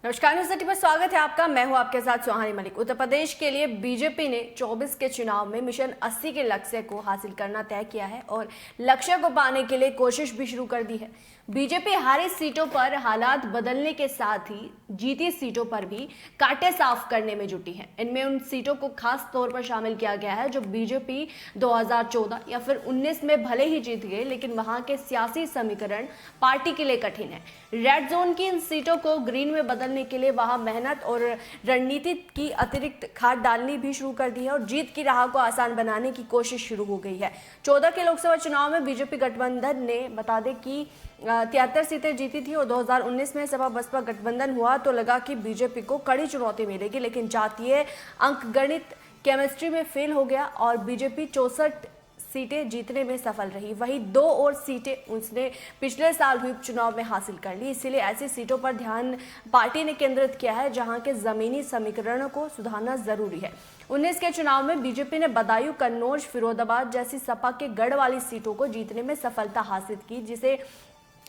नमस्कार, news city पर स्वागत है आपका। मैं हूं आपके साथ सुहानी मलिक। उत्तर प्रदेश के लिए बीजेपी ने 24 के चुनाव में मिशन 80 के लक्ष्य को हासिल करना तय किया है और लक्ष्य को पाने के लिए कोशिश भी शुरू कर दी है। बीजेपी हारी सीटों पर हालात बदलने के साथ ही जीती सीटों पर भी कांटे साफ करने में जुटी है। इनमें उन सीटों को खास तौर पर शामिल किया गया है जो बीजेपी 2014 या फिर 19 में भले ही जीत गए, लेकिन वहां के सियासी समीकरण पार्टी के लिए कठिन है। रेड जोन की इन सीटों को ग्रीन में बदलने के लिए वहां मेहनत और रणनीति की अतिरिक्त खाद डालनी भी शुरू कर दी है और जीत की राह को आसान बनाने की कोशिश शुरू हो गई है। 14 के लोकसभा चुनाव में बीजेपी गठबंधन ने बता दें कि 73 सीटें जीती थी और 2019 में सपा बसपा गठबंधन हुआ तो लगा कि बीजेपी को कड़ी चुनौती मिलेगी, लेकिन जातीय अंकगणित केमिस्ट्री में फेल हो गया और बीजेपी 64 सीटें जीतने में सफल रही। वहीं 2 और सीटें उसने पिछले साल हुए उपचुनाव में हासिल कर ली। इसीलिए ऐसी सीटों पर ध्यान पार्टी ने केंद्रित किया है जहां के जमीनी समीकरणों को सुधारना जरूरी है। 19 के चुनाव में बीजेपी ने बदायूं, कन्नौज, फिरोजाबाद जैसी सपा के गढ़ वाली सीटों को जीतने में सफलता हासिल की, जिसे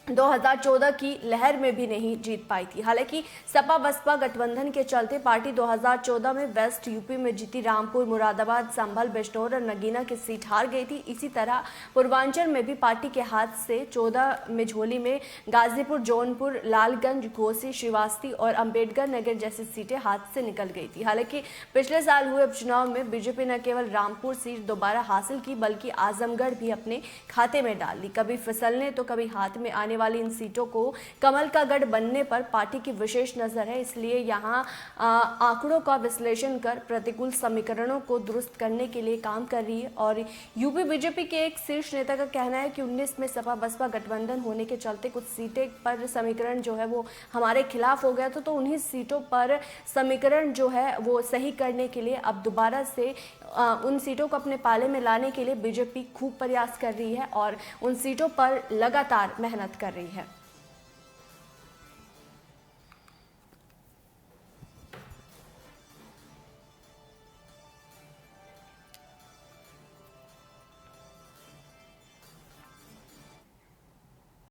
2014 की लहर में भी नहीं जीत पाई थी। हालांकि सपा बसपा गठबंधन के चलते पार्टी 2014 में वेस्ट यूपी में जीती रामपुर, मुरादाबाद, संभल, बिजनौर और नगीना की सीट हार गई थी। इसी तरह पूर्वांचल में भी पार्टी के हाथ से 14 में झोली में गाजीपुर, जौनपुर, लालगंज, घोसी, श्रीवास्ती और अंबेडकर नगर जैसी सीटें हाथ से निकल गई थी। हालांकि पिछले साल हुए उपचुनाव में बीजेपी न केवल रामपुर सीट दोबारा हासिल की बल्कि आजमगढ़ भी अपने खाते में डाल ली। कभी फिसलने तो कभी हाथ में आने वाली इन सीटों को कमल का गढ़ बनने पर पार्टी की विशेष नजर है। इसलिए यहां आंकड़ों का विश्लेषण कर प्रतिकूल समीकरणों को दुरुस्त करने के लिए काम कर रही है। और यूपी बीजेपी के एक शीर्ष नेता का कहना है कि 19 में सपा बसपा गठबंधन होने के चलते कुछ सीटें पर समीकरण जो है वो हमारे खिलाफ हो गया तो उन्हीं सीटों पर समीकरण जो है वो सही करने के लिए अब दोबारा से उन सीटों को अपने पाले में लाने के लिए बीजेपी खूब प्रयास कर रही है और उन सीटों पर लगातार मेहनत कर रही है।